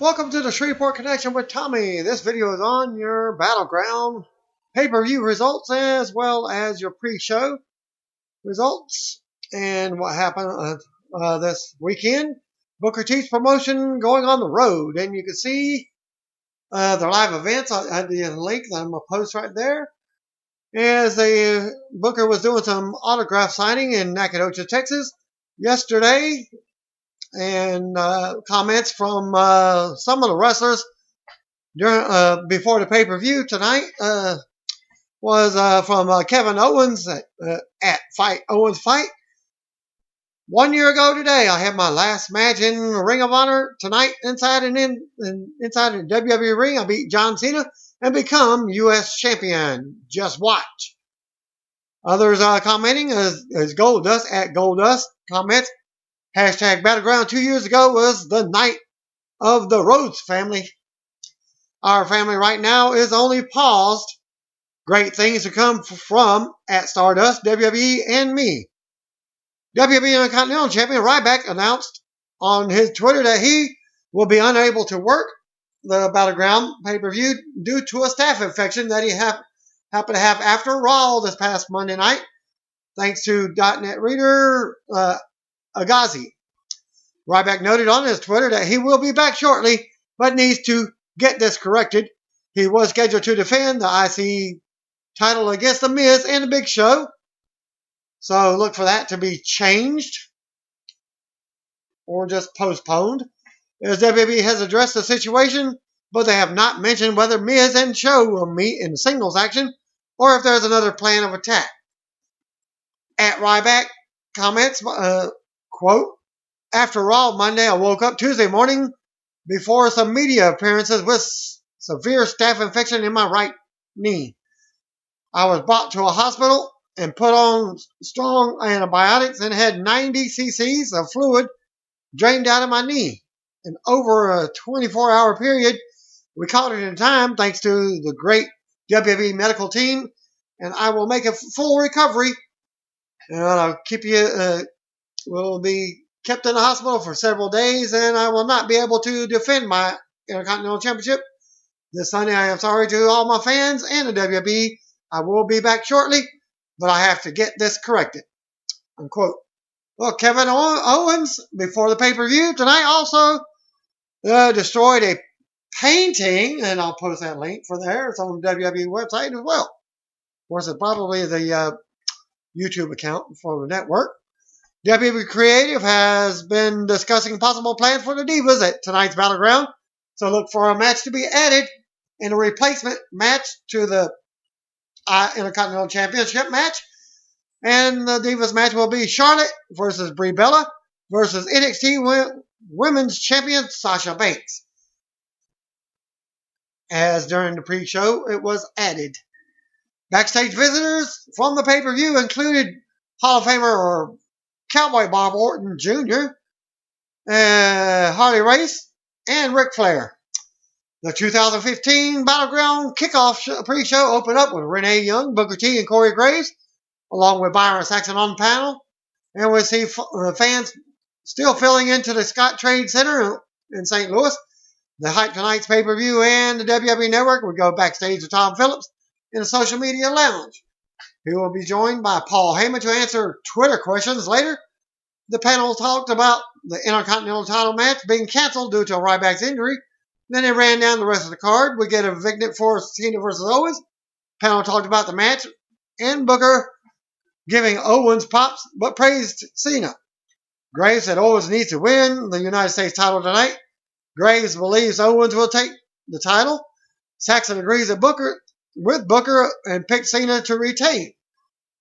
Welcome to the Shreveport Connection with Tommy. This video is on your Battleground pay-per-view results as well as your pre-show results and what happened this weekend. Booker T's promotion going on the road, and you can see their live events. I had the link that I'm going to post right there. As Booker was doing some autograph signing in Nacogdoches, Texas yesterday, and comments from some of the wrestlers during before the pay-per-view tonight was from Kevin Owens at Fight Owens Fight. 1 year ago today, I had my last match in Ring of Honor tonight inside the WWE ring. I beat John Cena and become U.S. champion. Just watch. Others commenting as Goldust at Goldust comments. Hashtag Battleground 2 years ago was the night of the Rhodes family. Our family right now is only paused. Great things to come from at Stardust, WWE, and me. WWE Intercontinental Champion Ryback announced on his Twitter that he will be unable to work the Battleground pay-per-view due to a staph infection that he happened to have after Raw this past Monday night, thanks to .NET reader Agazi. Ryback noted on his Twitter that he will be back shortly, but needs to get this corrected. He was scheduled to defend the IC title against The Miz and The Big Show, so look for that to be changed or just postponed. As WWE has addressed the situation, but they have not mentioned whether Miz and Show will meet in singles action or if there's another plan of attack. At Ryback comments, quote, after Raw Monday, I woke up Tuesday morning before some media appearances with severe staph infection in my right knee. I was brought to a hospital and put on strong antibiotics and had 90 cc's of fluid drained out of my knee. And over a 24-hour period, we caught it in time thanks to the great WWE medical team, and I will make a full recovery. And I'll keep you, will be kept in the hospital for several days, and I will not be able to defend my Intercontinental Championship this Sunday. I am sorry to all my fans and the WWE. I will be back shortly, but I have to get this corrected. Unquote. Well, Kevin Owens, before the pay-per-view tonight, also destroyed a painting, and I'll post that link for there. It's on the WWE website as well. Of course, it's probably the YouTube account for the network. WWE Creative has been discussing possible plans for the Divas at tonight's Battleground, so look for a match to be added in a replacement match to the Intercontinental Championship match. And the Divas match will be Charlotte versus Brie Bella versus NXT Women's Champion Sasha Banks. As during the pre-show, it was added. Backstage visitors from the pay-per-view included Hall of Famer or Cowboy Bob Orton Jr., Harley Race, and Ric Flair. The 2015 Battleground kickoff pre-show opened up with Renee Young, Booker T, and Corey Graves, along with Byron Saxton on the panel. And we see fans still filling into the Scott Trade Center in St. Louis. The Hype Tonight's pay-per-view and the WWE Network would go backstage to Tom Phillips in the social media lounge. He will be joined by Paul Heyman to answer Twitter questions later. The panel talked about the Intercontinental title match being canceled due to Ryback's injury. Then they ran down the rest of the card. We get a vignette for Cena versus Owens. The panel talked about the match and Booker giving Owens pops but praised Cena. Graves said Owens needs to win the United States title tonight. Graves believes Owens will take the title. Saxon agrees with Booker and picked Cena to retain.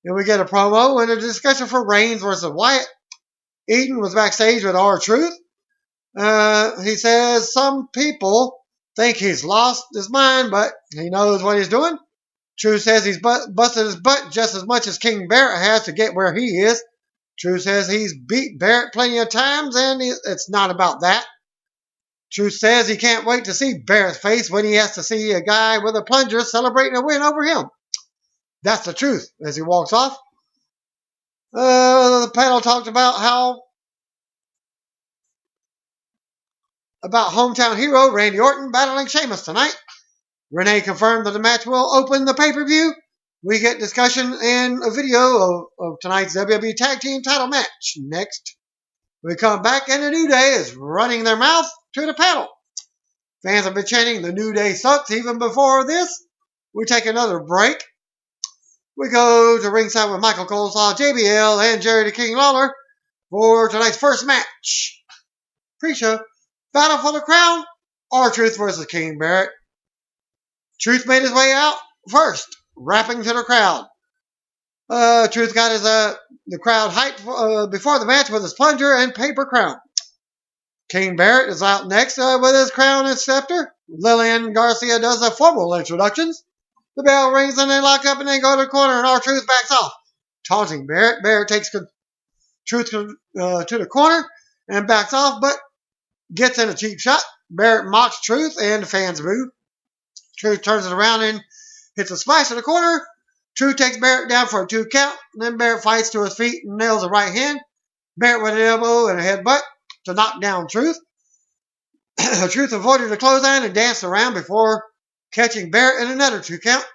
Then we get a promo and a discussion for Reigns versus Wyatt. Eaton was backstage with R-Truth. He says some people think he's lost his mind, but he knows what he's doing. Truth says he's busted his butt just as much as King Barrett has to get where he is. Truth says he's beat Barrett plenty of times, and it's not about that. Truth says he can't wait to see Barrett's face when he has to see a guy with a plunger celebrating a win over him. That's the truth as he walks off. The panel talked about how about hometown hero Randy Orton battling Sheamus tonight. Renee confirmed that the match will open the pay-per-view. We get discussion and a video of tonight's WWE Tag Team title match. Next, we come back and the New Day is running their mouth to the panel. Fans have been chanting the New Day sucks even before this. We take another break. We go to ringside with Michael Coleslaw, JBL, and Jerry the King Lawler for tonight's first match. Pre-show, Battle for the Crown, R-Truth versus King Barrett. Truth made his way out first, rapping to the crowd. Truth got the crowd hyped before the match with his plunger and paper crown. King Barrett is out next with his crown and scepter. Lillian Garcia does the formal introductions. The bell rings and they lock up and they go to the corner and R-Truth backs off, taunting Barrett. Barrett takes Truth to the corner and backs off, but gets in a cheap shot. Barrett mocks Truth and the fans boo. Truth turns it around and hits a splash in the corner. Truth takes Barrett down for a 2 count. Then Barrett fights to his feet and nails a right hand. Barrett with an elbow and a headbutt to knock down Truth. Truth avoided the clothesline and danced around before catching Barrett in another 2 count.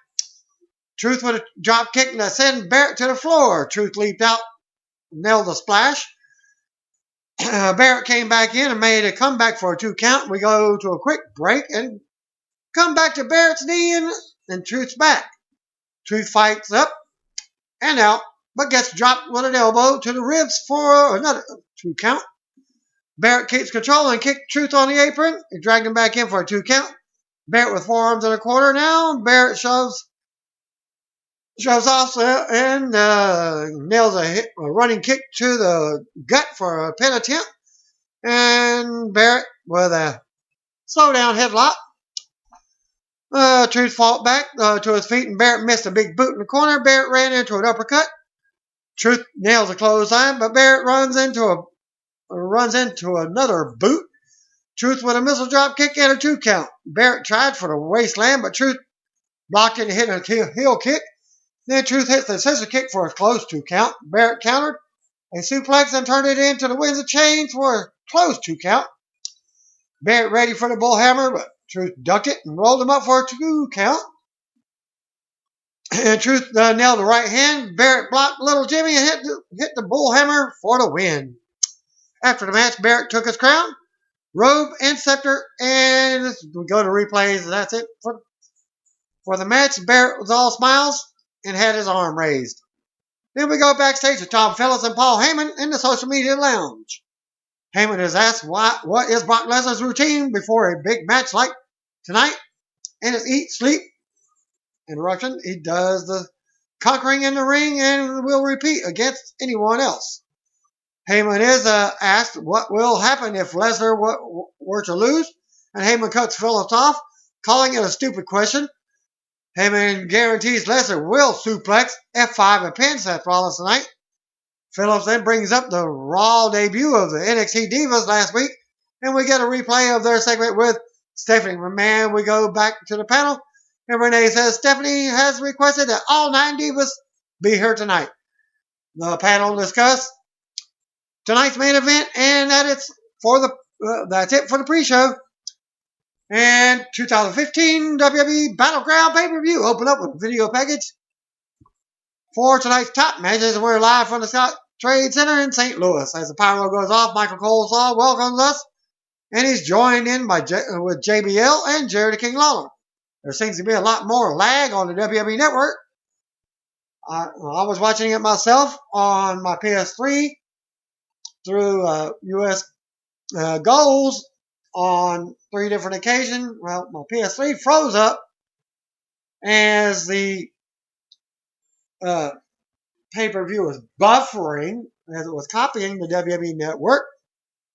Truth with a drop kick that sent Barrett to the floor. Truth leaped out, nailed a splash. Barrett came back in and made a comeback for a 2 count. We go to a quick break and come back to Barrett's knee and Truth's back. Truth fights up and out, but gets dropped with an elbow to the ribs for another 2 count. Barrett keeps control and kicks Truth on the apron. He dragged him back in for a 2 count. Barrett with forearms in a corner now. Barrett shoves off and nails a running kick to the gut for a pin attempt. And Barrett with a slow down headlock. Truth fought back to his feet and Barrett missed a big boot in the corner. Barrett ran into an uppercut. Truth nails a clothesline, but Barrett runs into another boot. Truth with a missile drop kick and a 2 count. Barrett tried for the wasteland, but Truth blocked it and hit a heel kick. Then Truth hits the scissor kick for a close 2 count. Barrett countered a suplex and turned it into the Windsor chain for a close 2 count. Barrett ready for the bullhammer, but Truth ducked it and rolled him up for a 2 count. And Truth nailed the right hand. Barrett blocked Little Jimmy and hit the bullhammer for the win. After the match, Barrett took his crown, robe, and scepter, and we go to replays. And that's it for the match. Barrett was all smiles and had his arm raised. Then we go backstage with Tom Phillips and Paul Heyman in the social media lounge. Heyman is asked what is Brock Lesnar's routine before a big match like tonight, and it's eat, sleep, and Russian. He does the conquering in the ring and will repeat against anyone else. Heyman is asked what will happen if Lesnar were to lose, and Heyman cuts Phillips off, calling it a stupid question. Heyman guarantees Lesnar will suplex, F5, and pin Seth Rollins tonight. Phillips then brings up the Raw debut of the NXT Divas last week, and we get a replay of their segment with Stephanie McMahon. We go back to the panel, and Renee says Stephanie has requested that all 9 Divas be here tonight. The panel discussed tonight's main event, and that's it for the pre-show. And 2015 WWE Battleground pay-per-view open up with video package for tonight's top matches. We're live from the Scott Trade Center in St. Louis. As the power goes off, Michael Coleslaw welcomes us, and he's joined in with JBL and Jerry the King Lawler. There seems to be a lot more lag on the WWE Network. I was watching it myself on my PS3 through US goals on 3 different occasions. Well, my PS3 froze up as the pay-per-view was buffering as it was copying the WWE Network.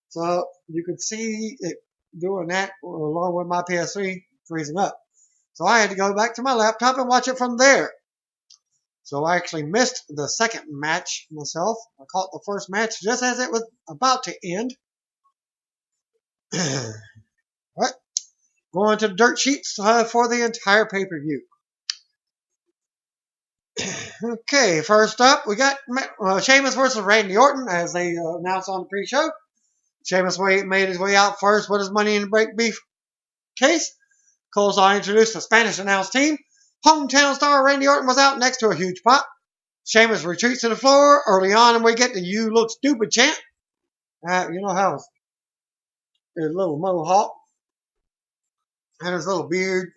So you could see it doing that along with my PS3 freezing up. So I had to go back to my laptop and watch it from there. So I actually missed the second match myself. I caught the first match just as it was about to end. Right. Going to the dirt sheets for the entire pay-per-view. Okay, first up, we got Sheamus versus Randy Orton, as they announced on the pre-show. Sheamus made his way out first with his Money in the Bank beef case. Coleslaw introduced the Spanish announce team. Hometown star Randy Orton was out next to a huge pop. Sheamus retreats to the floor early on, and we get the "You Look Stupid" chant. You know how his little mohawk and his little beard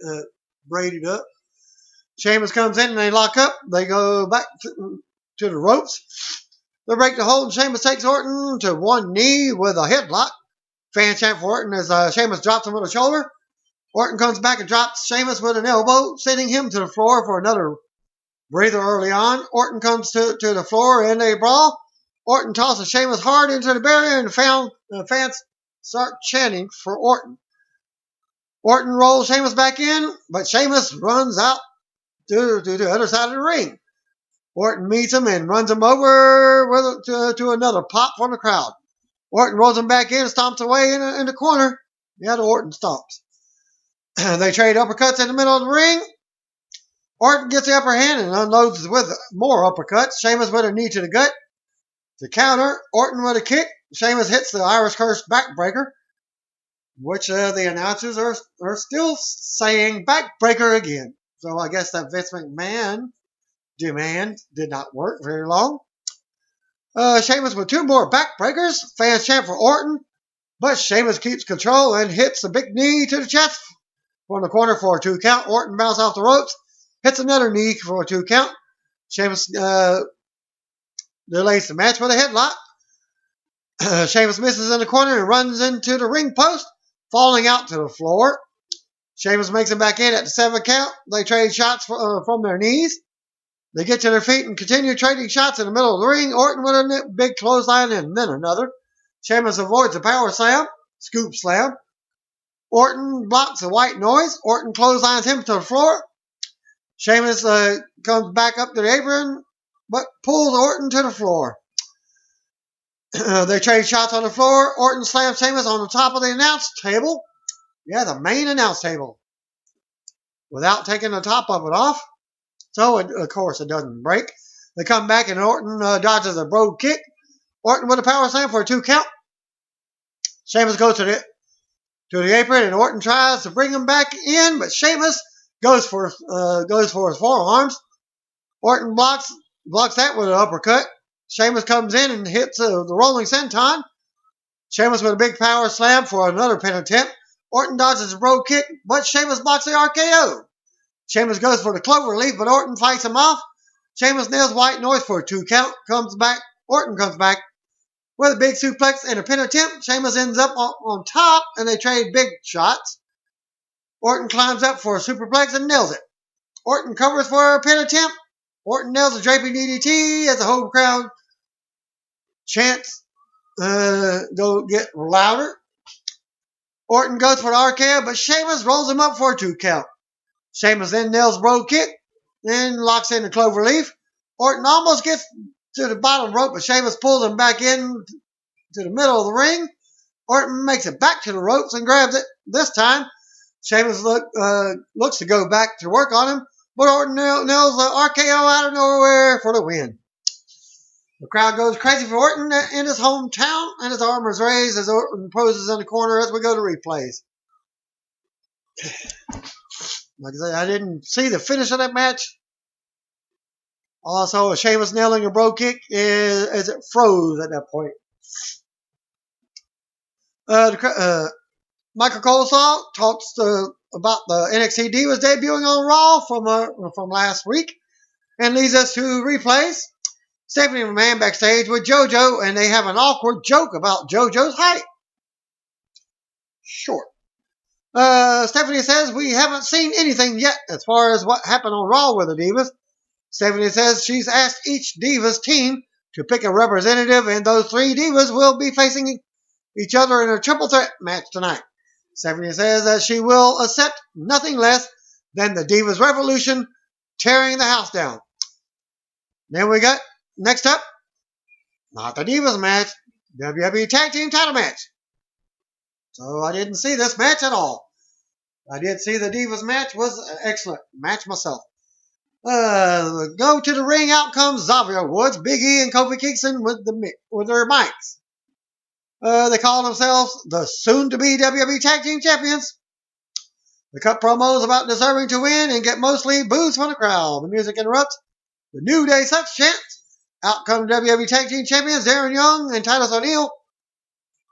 braided up. Sheamus comes in and they lock up. They go back to the ropes. They break the hold, and Sheamus takes Orton to one knee with a headlock. Fan chant for Orton as Sheamus drops him with a shoulder. Orton comes back and drops Sheamus with an elbow, sending him to the floor for another breather early on. Orton comes to the floor and they brawl. Orton tosses Sheamus hard into the barrier, and the fans start chanting for Orton. Orton rolls Sheamus back in, but Sheamus runs out to the other side of the ring. Orton meets him and runs him over to another pop from the crowd. Orton rolls him back in and stomps away in the corner. Yeah, the Orton stomps. They trade uppercuts in the middle of the ring. Orton gets the upper hand and unloads with more uppercuts. Sheamus with a knee to the gut. To counter, Orton with a kick. Sheamus hits the Irish Curse backbreaker, which the announcers are still saying backbreaker again. So I guess that Vince McMahon demand did not work very long. Sheamus with two more backbreakers. Fans chant for Orton, but Sheamus keeps control and hits a big knee to the chest from the corner for a 2 count. Orton bounces off the ropes, hits another knee for a 2 count. Sheamus delays the match with a headlock. Sheamus misses in the corner and runs into the ring post, falling out to the floor. Sheamus makes him back in at the 7 count. They trade shots from their knees. They get to their feet and continue trading shots in the middle of the ring. Orton with a big clothesline and then another. Sheamus avoids a power slam, scoop slam. Orton blocks a white noise. Orton clotheslines him to the floor. Sheamus comes back up to the apron, but pulls Orton to the floor. They trade shots on the floor. Orton slams Sheamus on the top of the announce table. Yeah, the main announce table. Without taking the top of it off. So, of course, it doesn't break. They come back and Orton dodges a brogue kick. Orton with a power slam for a 2 count. Sheamus goes to the apron and Orton tries to bring him back in, but Sheamus goes for his forearms. Orton blocks that with an uppercut. Sheamus comes in and hits the rolling senton. Sheamus with a big power slam for another pin attempt. Orton dodges a brogue kick, but Sheamus blocks the RKO. Sheamus goes for the clover leaf, but Orton fights him off. Sheamus nails white noise for a 2 count. Orton comes back with a big suplex and a pin attempt. Sheamus ends up on top, and they trade big shots. Orton climbs up for a superplex and nails it. Orton covers for a pin attempt. Orton nails a draping DDT as the whole crowd chants go get louder. Orton goes for the RKO, but Sheamus rolls him up for a 2 count. Sheamus then nails brogue kick, then locks in the clover leaf. Orton almost gets to the bottom rope, but Sheamus pulls him back in to the middle of the ring. Orton makes it back to the ropes and grabs it. This time, Sheamus looks to go back to work on him, but Orton nails the RKO out of nowhere for the win. The crowd goes crazy for Orton in his hometown, and his arm is raised as Orton poses in the corner as we go to replays. Like I said, I didn't see the finish of that match. Also, Sheamus nailing a brogue kick as it froze at that point. Michael Coleslaw talks about the NXT Divas debuting on Raw from last week and leads us to replays. Stephanie McMahon backstage with JoJo, and they have an awkward joke about JoJo's height. Short. Stephanie says, we haven't seen anything yet as far as what happened on Raw with the Divas. Stephanie says she's asked each Divas team to pick a representative, and those 3 Divas will be facing each other in a triple threat match tonight. Stephanie says that she will accept nothing less than the Divas Revolution tearing the house down. Then we got, next up, not the Divas match, WWE Tag Team title match. So I didn't see this match at all. I did see the Divas match. Was an excellent match myself. Go to the ring. Out comes Xavier Woods, Big E, and Kofi Kingston with their mics. They call themselves the soon-to-be WWE Tag Team Champions. The cut promos about deserving to win and get mostly boos from the crowd. The music interrupts. The New Day sucks chants. Out come WWE Tag Team Champions Darren Young and Titus O'Neil.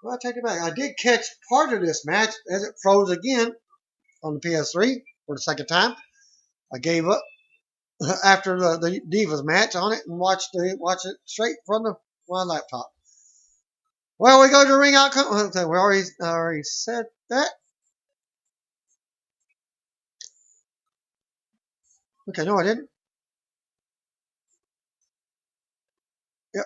Well, I take it back. I did catch part of this match as it froze again on the PS3 for the second time. I gave up after the Divas match on it and watched it straight from my laptop. Well, we go to ring outcome. We already said that. Okay, no, I didn't. Yep.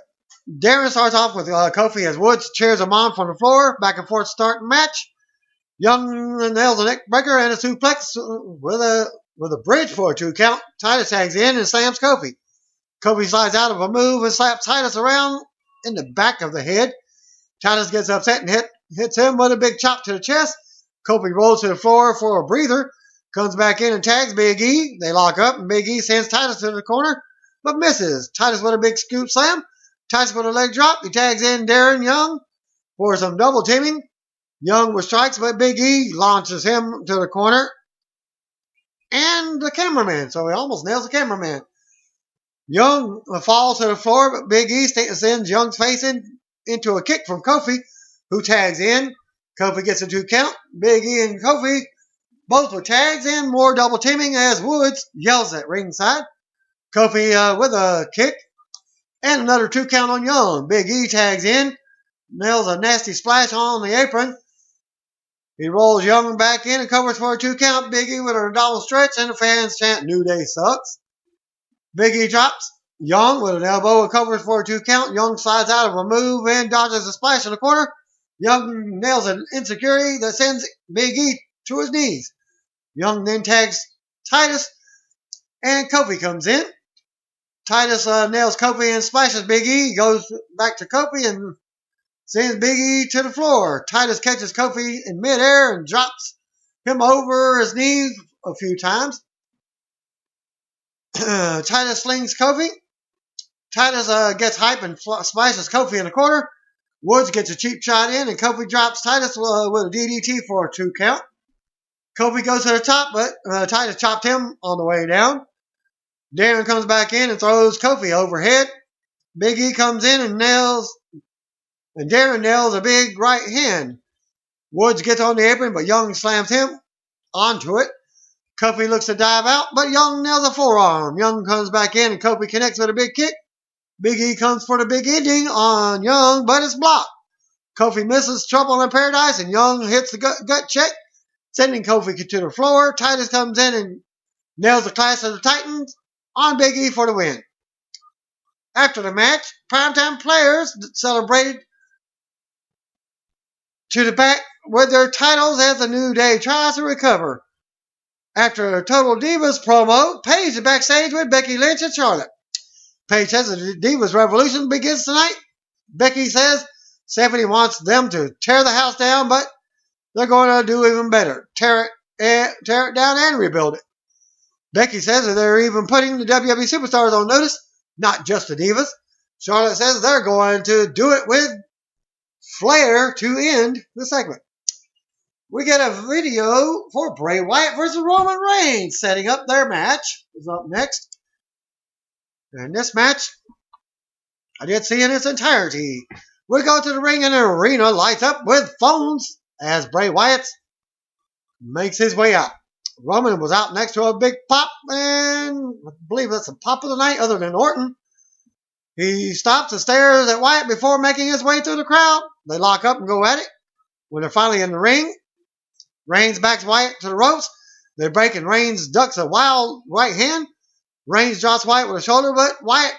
Darren starts off with Kofi as Woods cheers him on from the floor. Back and forth starting match. Young nails a neck breaker and a suplex with a bridge for a 2 count. Titus tags in and slams Kofi. Kofi slides out of a move and slaps Titus around in the back of the head. Titus gets upset and hits him with a big chop to the chest. Kofi rolls to the floor for a breather. Comes back in and tags Big E. They lock up and Big E sends Titus to the corner but misses. Titus with a big scoop slam. Titus with a leg drop. He tags in Darren Young for some double teaming. Young with strikes, but Big E launches him to the corner. And the cameraman. So he almost nails the cameraman. Young falls to the floor, but Big E sends Young's face into a kick from Kofi, who tags in. Kofi gets a 2 count. Big E and Kofi both with tags and more double teaming as Woods yells at ringside. Kofi with a kick and another 2 count on Young. Big E tags in, nails a nasty splash on the apron. He rolls Young back in and covers for a 2 count. Big E with a double stretch and the fans chant New Day sucks. Big E drops Young with an elbow and covers for a 2 count. Young slides out of a move and dodges a splash in the corner. Young nails an insecurity that sends Big E to his knees. Young then tags Titus and Kofi comes in. Titus nails Kofi and splashes Big E. Goes back to Kofi and sends Big E to the floor. Titus catches Kofi in midair and drops him over his knees a few times. Titus slings Kofi. Titus gets hype and splashes Kofi in the corner. Woods gets a cheap shot in and Kofi drops Titus with a DDT for a 2 count. Kofi goes to the top, but Titus chopped him on the way down. Darren comes back in and throws Kofi overhead. Big E comes in and Darren nails a big right hand. Woods gets on the apron, but Young slams him onto it. Kofi looks to dive out, but Young nails a forearm. Young comes back in and Kofi connects with a big kick. Big E comes for the big ending on Young, but it's blocked. Kofi misses Trouble in Paradise, and Young hits the gut check, sending Kofi to the floor. Titus comes in and nails the Clash of the Titans on Big E for the win. After the match, Primetime Players celebrated to the back with their titles as the New Day tries to recover. After a Total Divas promo, Paige is backstage with Becky Lynch and Charlotte. Paige says the Divas Revolution begins tonight. Becky says Stephanie wants them to tear the house down, but they're going to do even better. Tear it down and rebuild it. Becky says that they're even putting the WWE superstars on notice, not just the Divas. Charlotte says they're going to do it with Flair to end the segment. We get a video for Bray Wyatt versus Roman Reigns setting up their match. Is up next. And this match, I did see in its entirety. We go to the ring and the arena lights up with phones as Bray Wyatt makes his way out. Roman was out next to a big pop, and I believe that's the pop of the night other than Orton. He stops and stares at Wyatt before making his way through the crowd. They lock up and go at it. When they're finally in the ring, Reigns backs Wyatt to the ropes. They break and Reigns ducks a wild right hand. Reigns drops Wyatt with a shoulder, but Wyatt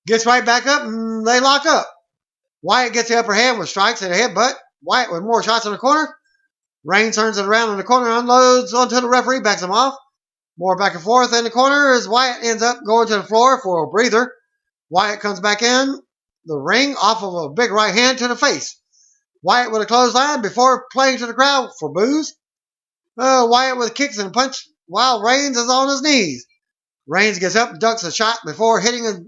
gets right back up and they lock up. Wyatt gets the upper hand with strikes and a headbutt. Wyatt with more shots in the corner. Reigns turns it around in the corner, unloads onto the referee, backs him off. More back and forth in the corner as Wyatt ends up going to the floor for a breather. Wyatt comes back in the ring off of a big right hand to the face. Wyatt with a clothesline before playing to the crowd for boos. Wyatt with kicks and a punch while Reigns is on his knees. Reigns gets up and ducks a shot before hitting a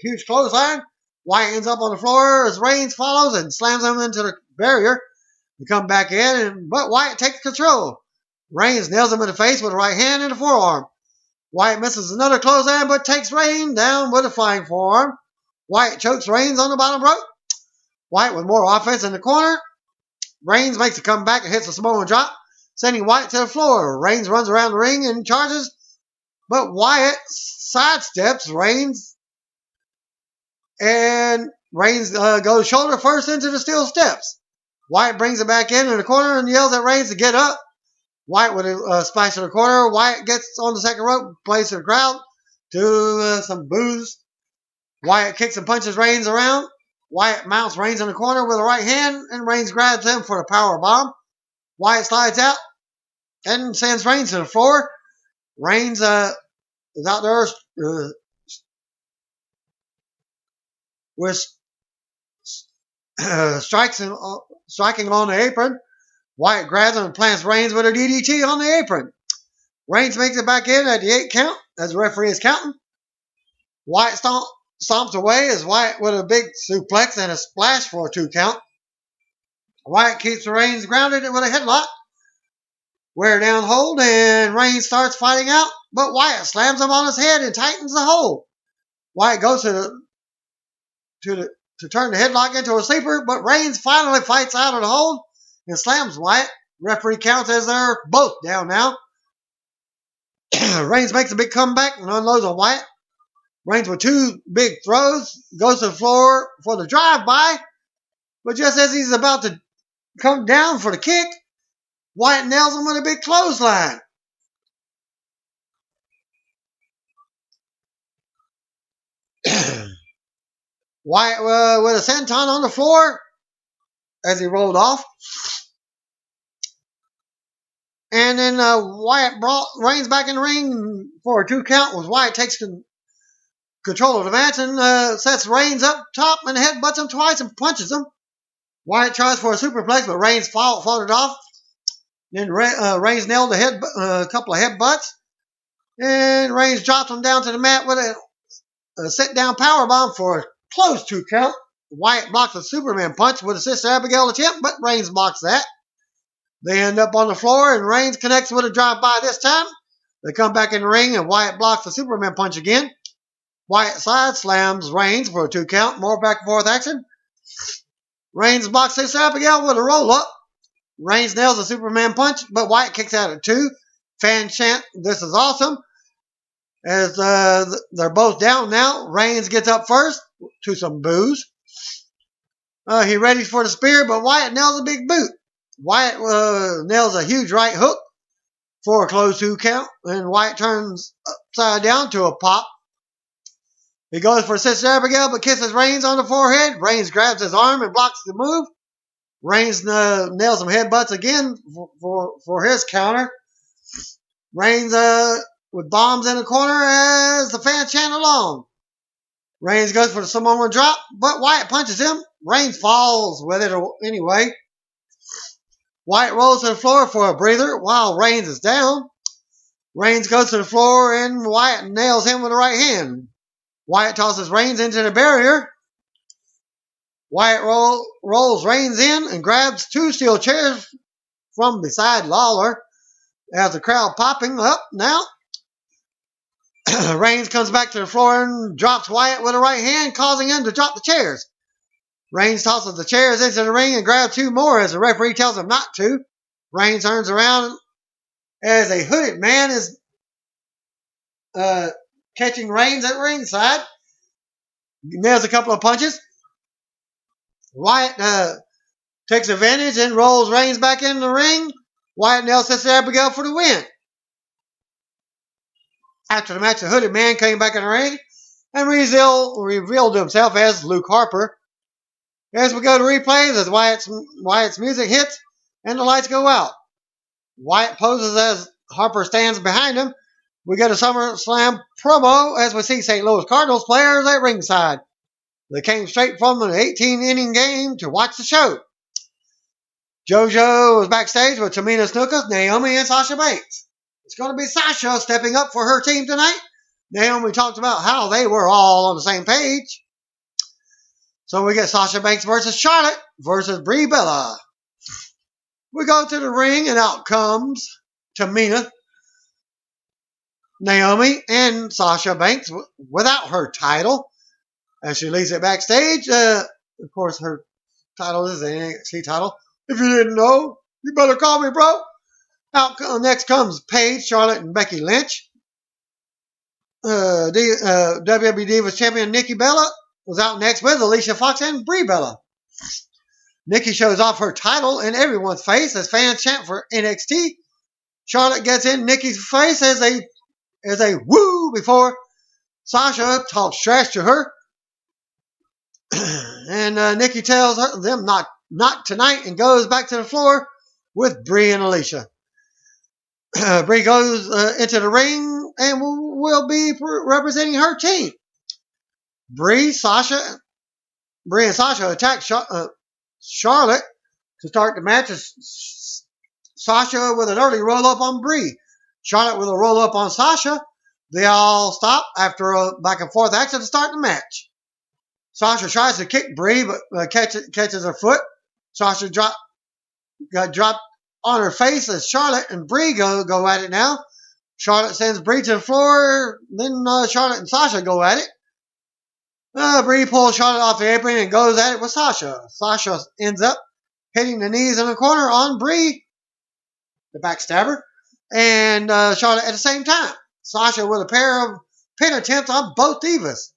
huge clothesline. Wyatt ends up on the floor as Reigns follows and slams him into the barrier. They come back in, but Wyatt takes control. Reigns nails him in the face with a right hand and a forearm. Wyatt misses another clothesline, but takes Reigns down with a flying forearm. Wyatt chokes Reigns on the bottom rope. Wyatt with more offense in the corner. Reigns makes a comeback and hits a Samoan drop, sending Wyatt to the floor. Reigns runs around the ring and charges, but Wyatt sidesteps Reigns, and Reigns goes shoulder first into the steel steps. Wyatt brings it back in the corner and yells at Reigns to get up. Wyatt with a splash in the corner. Wyatt gets on the second rope, plays to the crowd to some boos. Wyatt kicks and punches Reigns around. Wyatt mounts Reigns in the corner with a right hand, and Reigns grabs him for the power bomb. Wyatt slides out and sends Reigns to the floor. Reigns is out there with striking on the apron. Wyatt grabs him and plants Reigns with a DDT on the apron. Reigns makes it back in at the 8 count as the referee is counting. Wyatt stomps away as Wyatt with a big suplex and a splash for a 2 count. Wyatt keeps Reigns grounded with a headlock. Wear down hold, and Reigns starts fighting out, but Wyatt slams him on his head and tightens the hold. Wyatt goes to turn the headlock into a sleeper, but Reigns finally fights out of the hold and slams Wyatt. Referee counts as they're both down now. Reigns makes a big comeback and unloads on Wyatt. Reigns with 2 big throws, goes to the floor for the drive-by, but just as he's about to come down for the kick, Wyatt nails him with a big clothesline. Wyatt with a senton on the floor as he rolled off. And then Wyatt brought Reigns back in the ring for a 2 count as Wyatt takes control of the match and sets Reigns up top and headbutts him twice and punches him. Wyatt tries for a superplex, but Reigns fought it off. Then Reigns nailed a couple of headbutts. And Reigns drops him down to the mat with a sit-down powerbomb for a close 2 count. Wyatt blocks a Superman punch with a Sister Abigail attempt, but Reigns blocks that. They end up on the floor, and Reigns connects with a drive-by this time. They come back in the ring, and Wyatt blocks the Superman punch again. Wyatt side slams Reigns for a 2 count. More back-and-forth action. Reigns blocks Sister Abigail with a roll-up. Reigns nails a Superman punch, but Wyatt kicks out at 2. Fans chant, "This is awesome." As they're both down now, Reigns gets up first to some boos. He readies for the spear, but Wyatt nails a big boot. Wyatt nails a huge right hook for a close 2 count, and Wyatt turns upside down to a pop. He goes for Sister Abigail, but kisses Reigns on the forehead. Reigns grabs his arm and blocks the move. Reigns nails some headbutts again for his counter. Reigns with bombs in the corner as the fans chant along. Reigns goes for the Samoan drop, but Wyatt punches him. Reigns falls with it anyway. Wyatt rolls to the floor for a breather while Reigns is down. Reigns goes to the floor and Wyatt nails him with the right hand. Wyatt tosses Reigns into the barrier. Wyatt rolls Reigns in and grabs 2 steel chairs from beside Lawler as the crowd popping up now. Reigns comes back to the floor and drops Wyatt with a right hand, causing him to drop the chairs. Reigns tosses the chairs into the ring and grabs 2 more as the referee tells him not to. Reigns turns around as a hooded man is catching Reigns at ringside. Nails a couple of punches. Wyatt takes advantage and rolls Reigns back in the ring. Wyatt nails Sister Abigail for the win. After the match, the hooded man came back in the ring and revealed himself as Luke Harper. As we go to replays, as Wyatt's music hits and the lights go out. Wyatt poses as Harper stands behind him. We get a SummerSlam promo as we see St. Louis Cardinals players at ringside. They came straight from an 18-inning game to watch the show. JoJo was backstage with Tamina Snuka, Naomi, and Sasha Banks. It's going to be Sasha stepping up for her team tonight. Naomi talked about how they were all on the same page. So we get Sasha Banks versus Charlotte versus Brie Bella. We go to the ring, and out comes Tamina, Naomi, and Sasha Banks without her title. As she leaves it backstage, of course, her title is the NXT title. If you didn't know, you better call me, bro. Next comes Paige, Charlotte, and Becky Lynch. WWE Divas Champion Nikki Bella was out next with Alicia Fox and Brie Bella. Nikki shows off her title in everyone's face as fans chant for NXT. Charlotte gets in Nikki's face as a woo before Sasha talks trash to her. And Nikki tells them not tonight and goes back to the floor with Brie and Alicia. Brie goes into the ring and will be representing her team. Brie and Sasha attack Charlotte to start the match. Sasha with an early roll-up on Brie. Charlotte with a roll-up on Sasha. They all stop after a back-and-forth action to start the match. Sasha tries to kick Brie, but catches her foot. Sasha got dropped on her face as Charlotte and Brie go at it now. Charlotte sends Brie to the floor. Then Charlotte and Sasha go at it. Brie pulls Charlotte off the apron and goes at it with Sasha. Sasha ends up hitting the knees in the corner on Brie, the backstabber, and Charlotte at the same time. Sasha with a pair of pin attempts on both divas.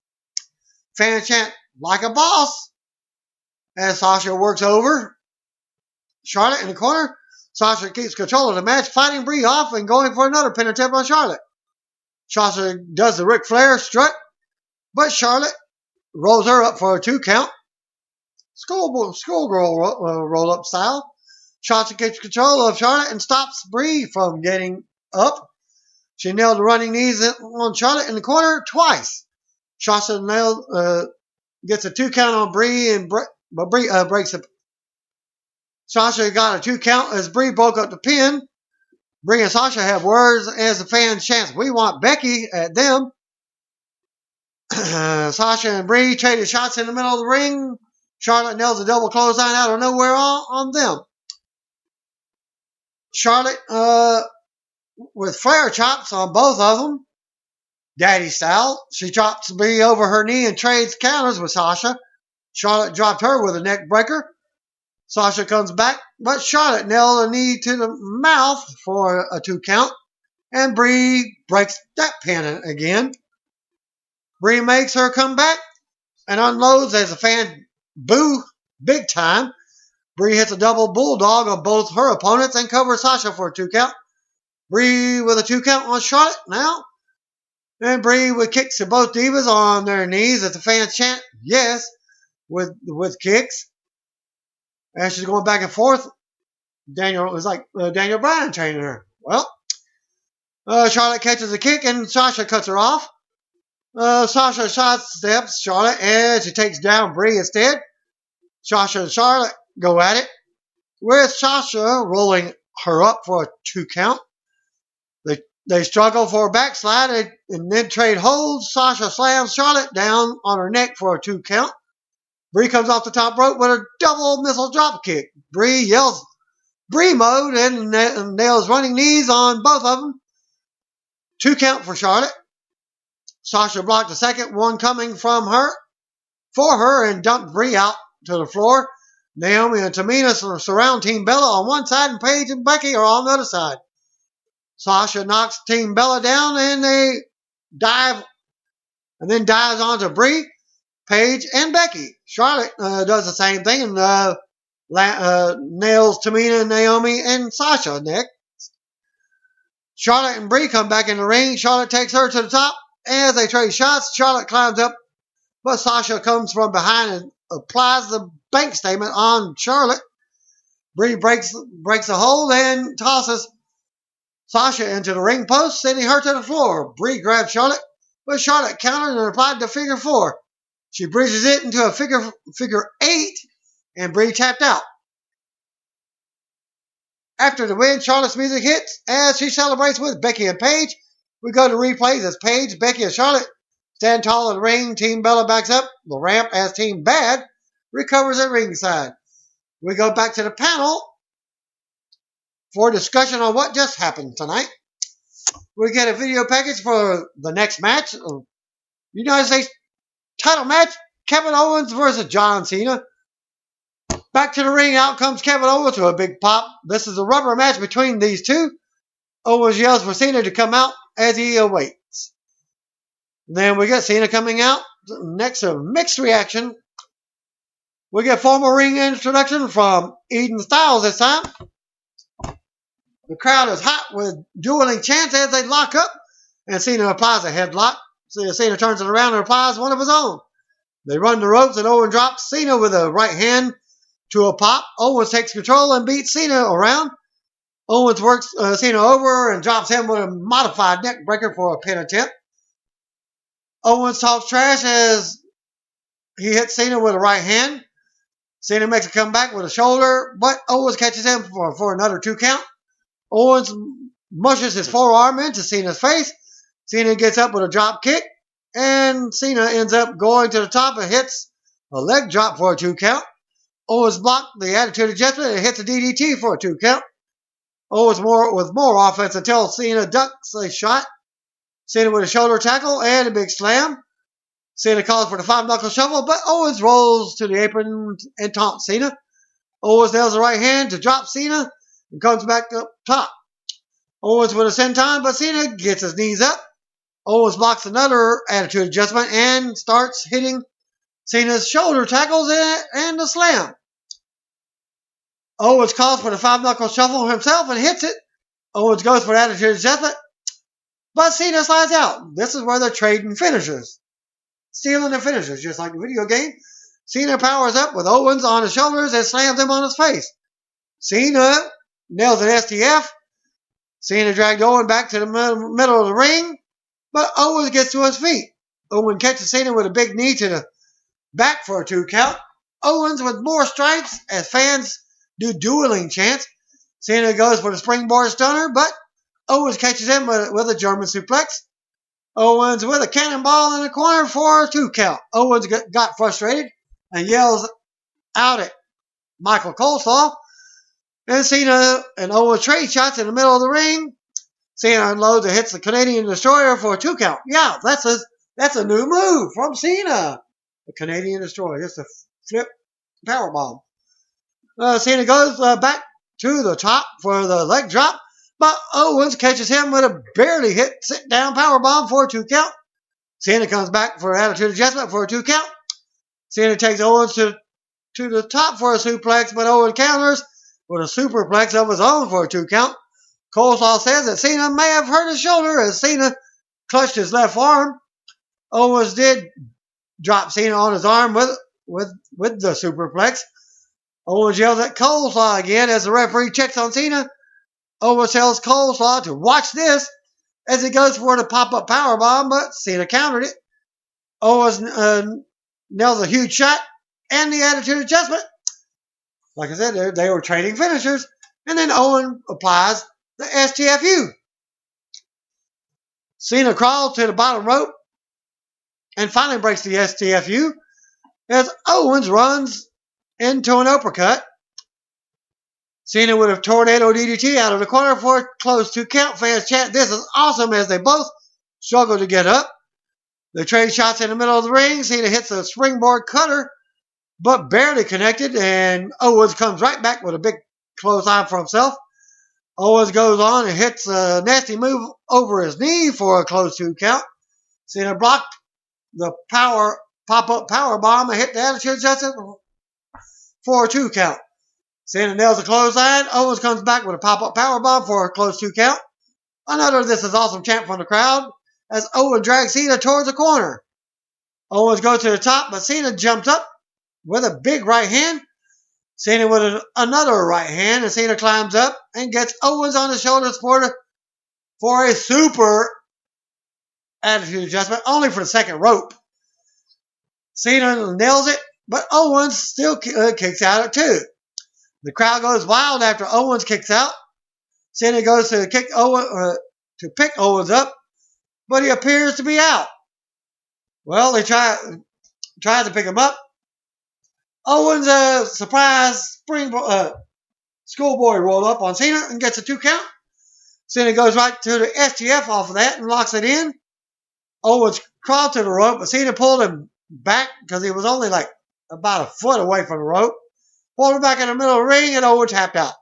Fans chant like a boss as Sasha works over Charlotte in the corner. Sasha keeps control of the match, fighting Brie off and going for another pin attempt on Charlotte. Sasha does the Ric Flair strut, but Charlotte rolls her up for a 2 count. Schoolgirl roll-up style. Sasha keeps control of Charlotte and stops Brie from getting up. She nailed the running knees on Charlotte in the corner twice. Sasha gets a 2 count on Brie, but Brie breaks it. Sasha got a 2 count as Brie broke up the pin. Brie and Sasha have words as the fans chant, "We want Becky" at them. Sasha and Brie traded shots in the middle of the ring. Charlotte nails a double clothesline out of nowhere on them. Charlotte with Flair chops on both of them. Daddy style. She chops Brie over her knee and trades counters with Sasha. Charlotte dropped her with a neck breaker. Sasha comes back, but Charlotte nailed a knee to the mouth for a 2 count, and Brie breaks that pin again. Brie makes her come back and unloads as the fans boo big time. Brie hits a double bulldog on both her opponents and covers Sasha for a 2 count. Brie with a 2 count on Charlotte now. And Brie with kicks to both divas on their knees as the fans chant yes with kicks. As she's going back and forth, Daniel is like Daniel Bryan training her. Well, Charlotte catches a kick and Sasha cuts her off. Sasha sidesteps Charlotte and she takes down Brie instead. Sasha and Charlotte go at it, with Sasha rolling her up for a 2 count. They struggle for a backslide and then trade holds. Sasha slams Charlotte down on her neck for a 2 count. Brie comes off the top rope with a double missile drop kick. Brie yells Brie mode and nails running knees on both of them. 2 count for Charlotte. Sasha blocked the second one coming from her for her and dumped Brie out to the floor. Naomi and Tamina surround Team Bella on one side and Paige and Becky are on the other side. Sasha knocks Team Bella down and they dive and then dives onto Brie, Paige, and Becky. Charlotte does the same thing and nails Tamina, Naomi, and Sasha next. Charlotte and Brie come back in the ring. Charlotte takes her to the top. As they trade shots, Charlotte climbs up, but Sasha comes from behind and applies the bank statement on Charlotte. Brie breaks a hold and tosses Sasha into the ring post, sending her to the floor. Brie grabs Charlotte, but Charlotte countered and applied the figure 4. She bridges it into a figure 8, and Brie tapped out. After the win, Charlotte's music hits as she celebrates with Becky and Paige. We go to replays as Paige, Becky, and Charlotte stand tall in the ring. Team Bella backs up the ramp as Team Bad recovers at ringside. We go back to the panel for discussion on what just happened tonight. We get a video package for the next match. United States title match, Kevin Owens versus John Cena. Back to the ring, out comes Kevin Owens with a big pop. This is a rubber match between these two. Owens yells for Cena to come out as he awaits. Then we get Cena coming out. Next, a mixed reaction. We get formal ring introduction from Eden Styles this time. The crowd is hot with dueling chants as they lock up, and Cena applies a headlock. Cena turns it around and applies one of his own. They run the ropes, and Owens drops Cena with a right hand to a pop. Owens takes control and beats Cena around. Owens works Cena over and drops him with a modified neck breaker for a pin attempt. Owens talks trash as he hits Cena with a right hand. Cena makes a comeback with a shoulder, but Owens catches him for another 2 count. Owens mushes his forearm into Cena's face. Cena gets up with a drop kick, and Cena ends up going to the top and hits a leg drop for a 2 count. Owens blocked the attitude adjustment and hits a DDT for a 2 count. Owens with more offense until Cena ducks a shot. Cena with a shoulder tackle and a big slam. Cena calls for the 5-knuckle shuffle, but Owens rolls to the apron and taunts Cena. Owens nails the right hand to drop Cena and comes back up top. Owens with a senton, but Cena gets his knees up. Owens blocks another attitude adjustment and starts hitting Cena's shoulder tackles and the slam. Owens calls for the 5-knuckle shuffle himself and hits it. Owens goes for the attitude adjustment, but Cena slides out. This is where they're trading finishers. Stealing the finishers, just like the video game. Cena powers up with Owens on his shoulders and slams him on his face. Cena nails an STF. Cena dragged Owens back to the middle of the ring, but Owens gets to his feet. Owens catches Cena with a big knee to the back for a 2 count. Owens with more stripes as fans do dueling chants. Cena goes for the springboard stunner, but Owens catches him with a German suplex. Owens with a cannonball in the corner for a 2 count. Owens got frustrated and yells out at Michael Coleslaw. And Cena and Owens trade shots in the middle of the ring. Cena unloads and hits the Canadian Destroyer for a 2 count. Yeah, that's a new move from Cena. The Canadian Destroyer, just a flip powerbomb. Cena goes back to the top for the leg drop, but Owens catches him with a barely hit sit-down powerbomb for a 2 count. Cena comes back for attitude adjustment for a 2 count. Cena takes Owens to the top for a suplex, but Owens counters with a superplex of his own for a 2 count. Coleslaw says that Cena may have hurt his shoulder as Cena clutched his left arm. Owens did drop Cena on his arm with the superplex. Owens yells at Coleslaw again as the referee checks on Cena. Owens tells Coleslaw to watch this as he goes for the pop-up powerbomb, but Cena countered it. Owens nails a huge shot and the attitude adjustment. Like I said, they were trading finishers. And then Owens applies the STFU. Cena crawls to the bottom rope and finally breaks the STFU as Owens runs into an uppercut. Cena with a tornado DDT out of the corner for a close 2 count. Fans chant, "This is awesome," as they both struggle to get up. They trade shots in the middle of the ring. Cena hits a springboard cutter, but barely connected, and Owens comes right back with a big clothesline for himself. Owens goes on and hits a nasty move over his knee for a close 2 count. Cena blocked the pop-up power bomb and hit the attitude adjustment for a 2 count. Cena nails a clothesline. Owens comes back with a pop-up power bomb for a close 2 count. Another "This is awesome" chant from the crowd as Owens drags Cena towards the corner. Owens goes to the top, but Cena jumps up with a big right hand. Cena with another right hand, and Cena climbs up and gets Owens on his shoulders for a super attitude adjustment, only for the second rope. Cena nails it, but Owens still kicks out at 2. The crowd goes wild after Owens kicks out. Cena goes to pick Owens up, but he appears to be out. Well, they try to pick him up. Owens surprise spring schoolboy roll up on Cena and gets a 2 count. Cena goes right to the STF off of that and locks it in. Owens crawled to the rope, but Cena pulled him back because he was only like about a foot away from the rope. Pulled him back in the middle of the ring, and Owens tapped out.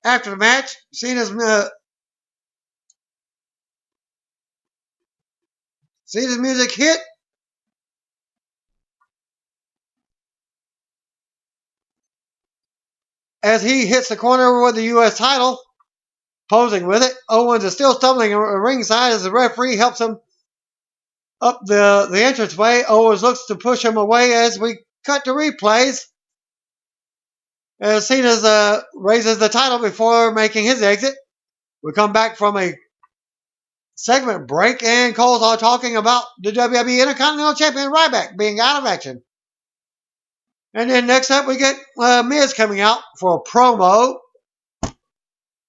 After the match, Cena's music hit. As he hits the corner with the U.S. title, posing with it. Owens is still stumbling ringside as the referee helps him up the entranceway. Owens looks to push him away as we cut to replays. As Cena raises the title before making his exit. We come back from a segment break, and Cole's all talking about the WWE Intercontinental Champion Ryback being out of action. And then next up, we get Miz coming out for a promo.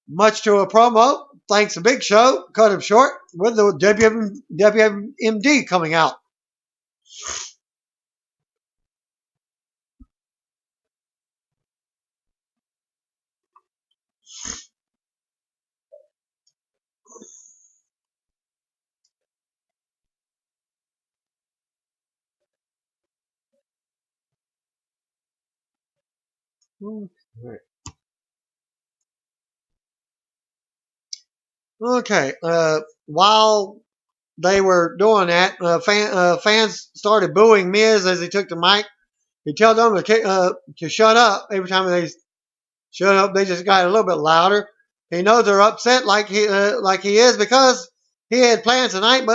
Much to a promo, thanks to Big Show, cut him short with the WMD coming out. Okay. While they were doing that, fans started booing Miz as he took the mic. He told them to shut up. Every time they shut up, they just got a little bit louder. He knows they're upset like he is because he had plans tonight,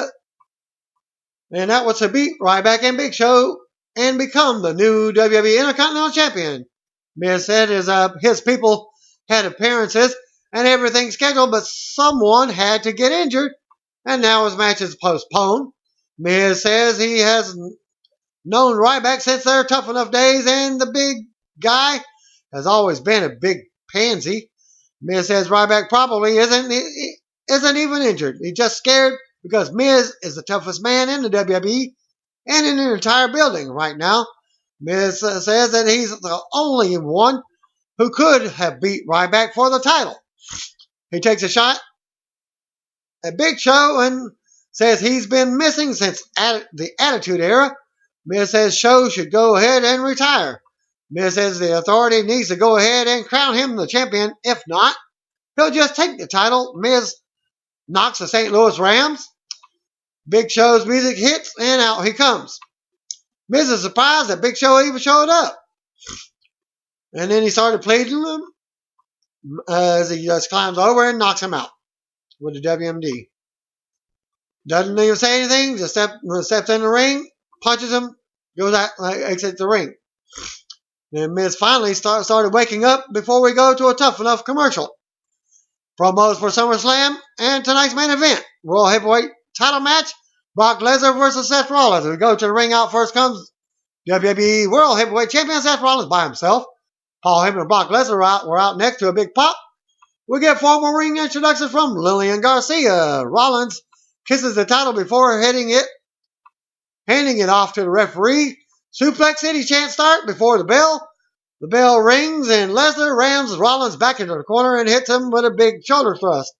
and that was to beat Ryback and Big Show and become the new WWE Intercontinental Champion. Miz said his people had appearances and everything scheduled, but someone had to get injured, and now his match is postponed. Miz says he has known Ryback since their Tough Enough days, and the big guy has always been a big pansy. Miz says Ryback probably isn't even injured. He's just scared because Miz is the toughest man in the WWE and in the entire building right now. Miz says that he's the only one who could have beat Ryback for the title. He takes a shot at Big Show and says he's been missing since the Attitude Era. Miz says Show should go ahead and retire. Miz says the Authority needs to go ahead and crown him the champion. If not, he'll just take the title. Miz knocks the St. Louis Rams. Big Show's music hits, and out he comes. Miz is surprised that Big Show even showed up. And then he started pleading him as he just climbs over and knocks him out with the WMD. Doesn't even say anything, just steps in the ring, punches him, goes out, exits the ring. Then Miz finally started waking up before we go to a Tough Enough commercial. Promos for SummerSlam and tonight's main event, World Heavyweight title match, Brock Lesnar versus Seth Rollins. We go to the ring. Out first comes WWE World Heavyweight Champion Seth Rollins by himself. Paul Heyman and Brock Lesnar were out next to a big pop. We get formal ring introductions from Lillian Garcia. Rollins kisses the title before handing it off to the referee. Suplex City chants start before the bell. The bell rings and Lesnar rams Rollins back into the corner and hits him with a big shoulder thrust.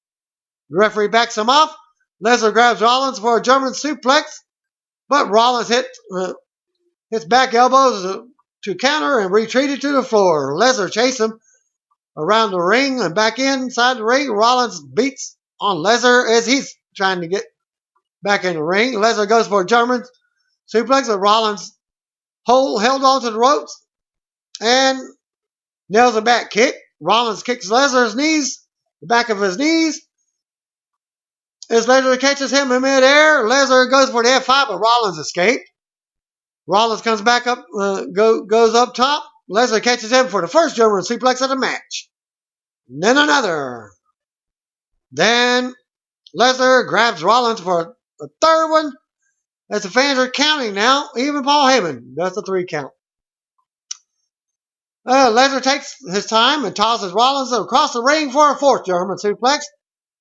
The referee backs him off. Lesnar grabs Rollins for a German suplex, but Rollins hits back elbows to counter and retreated to the floor. Lesnar chased him around the ring and back inside the ring. Rollins beats on Lesnar as he's trying to get back in the ring. Lesnar goes for a German suplex, but Rollins held on to the ropes and nails a back kick. Rollins kicks Lesnar's knees, the back of his knees. As Lesnar catches him in midair, Lesnar goes for the F5, but Rollins escaped. Rollins comes back up, goes up top. Lesnar catches him for the first German suplex of the match. And then another. Then Lesnar grabs Rollins for a third one. As the fans are counting now, even Paul Heyman does the 3 count. Lesnar takes his time and tosses Rollins across the ring for a 4th German suplex.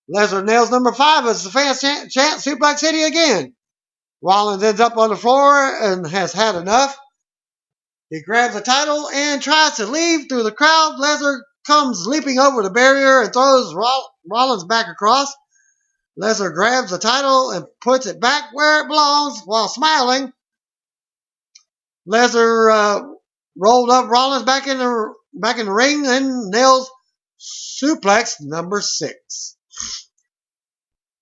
Lesnar nails number 5 as the fans chant Suplex City again. Rollins ends up on the floor and has had enough. He grabs the title and tries to leave through the crowd. Lesnar comes leaping over the barrier and throws Rollins back across. Lesnar grabs the title and puts it back where it belongs while smiling. Lesnar rolled up Rollins back in the ring and nails suplex number 6.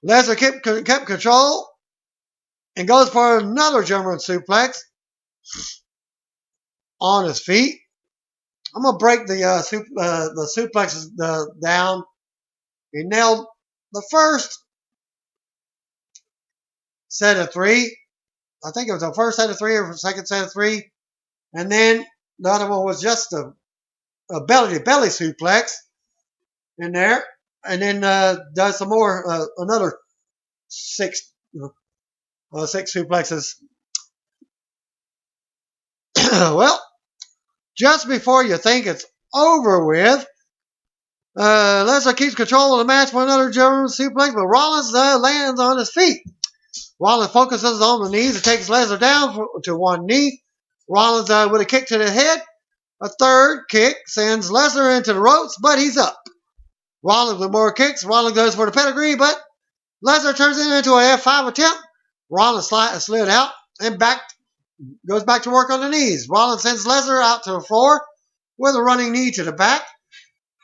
Lesnar kept control and goes for another German suplex on his feet. I'm gonna break the suplexes down. He nailed the first set of 3. I think it was the first set of 3 or the second set of 3. And then the other one was just a belly-to-belly suplex in there. And then does some more, another 6 suplexes. Well, just before you think it's over with, Lesnar keeps control of the match with another German suplex, but Rollins lands on his feet. Rollins focuses on the knees and takes Lesnar down to one knee. Rollins with a kick to the head. A third kick sends Lesnar into the ropes, but he's up. Rollins with more kicks. Rollins goes for the pedigree, but Lesnar turns it into an F5 attempt. Rollins slid out and goes back to work on the knees. Rollins sends Lesnar out to the floor with a running knee to the back.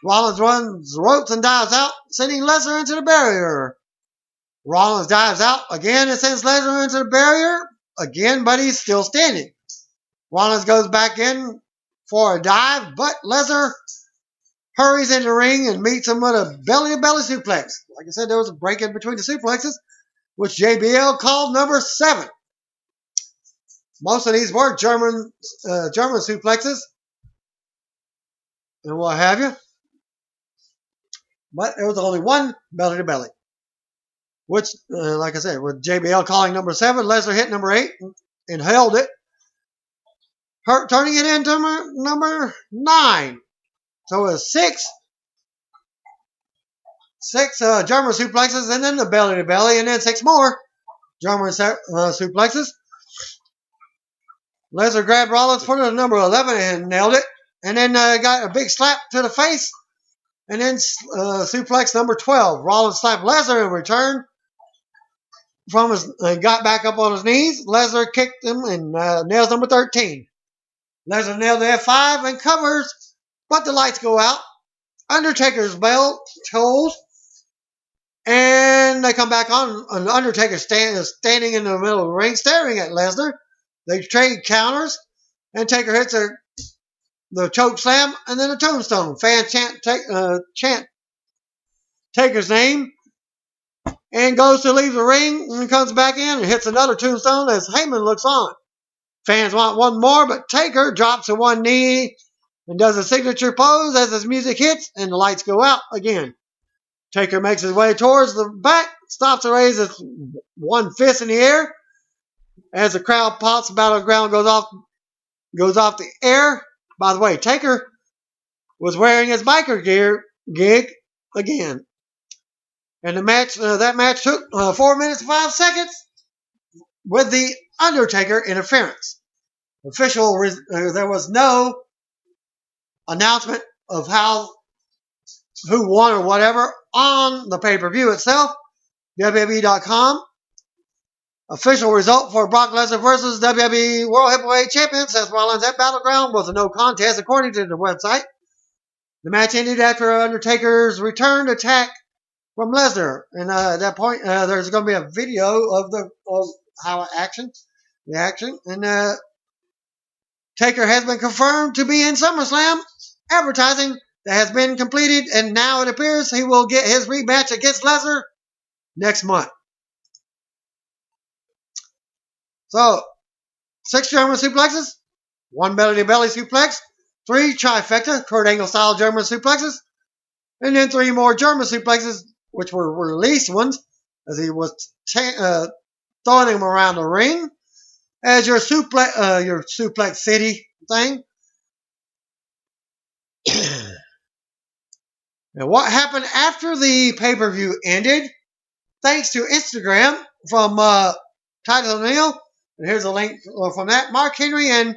Rollins runs the ropes and dives out, sending Lesnar into the barrier. Rollins dives out again and sends Lesnar into the barrier again, but he's still standing. Rollins goes back in for a dive, but Lesnar hurries in the ring and meets him with a belly-to-belly suplex. Like I said, there was a break in between the suplexes, which JBL called number 7. Most of these were German suplexes and what have you. But there was only one belly-to-belly, which, like I said, with JBL calling number 7, Lesnar hit number 8 and held it, turning it into number 9. So it was 6 German suplexes, and then the belly-to-belly, and then 6 more German suplexes. Lesnar grabbed Rollins for the number 11 and nailed it, and then got a big slap to the face, and then suplex number 12. Rollins slapped Lesnar in return got back up on his knees. Lesnar kicked him and nails number 13. Lesnar nailed the F5 and covers, but the lights go out. Undertaker's bell tolls, and they come back on. And Undertaker standing in the middle of the ring, staring at Lesnar. They trade counters, and Taker hits the choke slam and then a tombstone. Fans chant Taker's name and goes to leave the ring and comes back in and hits another tombstone as Heyman looks on. Fans want one more, but Taker drops to one knee and does a signature pose as his music hits and the lights go out again. Taker makes his way towards the back, stops to raise his one fist in the air as the crowd pops. Battleground goes off the air. By the way, Taker was wearing his biker gig again. And that match took 4 minutes and 5 seconds with the Undertaker interference. There was no announcement of who won or whatever on the pay-per-view itself. WWE.com. Official result for Brock Lesnar versus WWE World Heavyweight Champion Seth Rollins at Battleground was a no contest according to the website. The match ended after Undertaker's returned attack from Lesnar, and at that point, there's going to be a video of the action, and Taker has been confirmed to be in SummerSlam. Advertising that has been completed, and now it appears he will get his rematch against Lesnar next month. So, 6 German suplexes, 1 belly-to-belly suplex, 3 trifecta, Kurt Angle style German suplexes, and then 3 more German suplexes, which were released ones, as he was throwing them around the ring as your suplex city thing. And what happened after the pay-per-view ended, thanks to Instagram from Titus O'Neil, and here's a link from that. Mark Henry and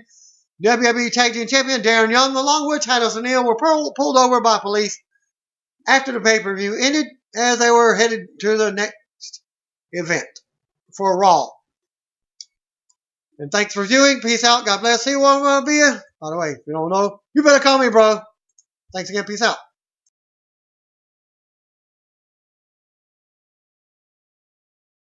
WWE Tag Team Champion Darren Young, along with Titus O'Neil, were pulled over by police after the pay-per-view ended as they were headed to the next event for Raw. And thanks for viewing. Peace out. God bless. See you one, be. By the way, if you don't know, you better call me, bro. Thanks again. Peace out.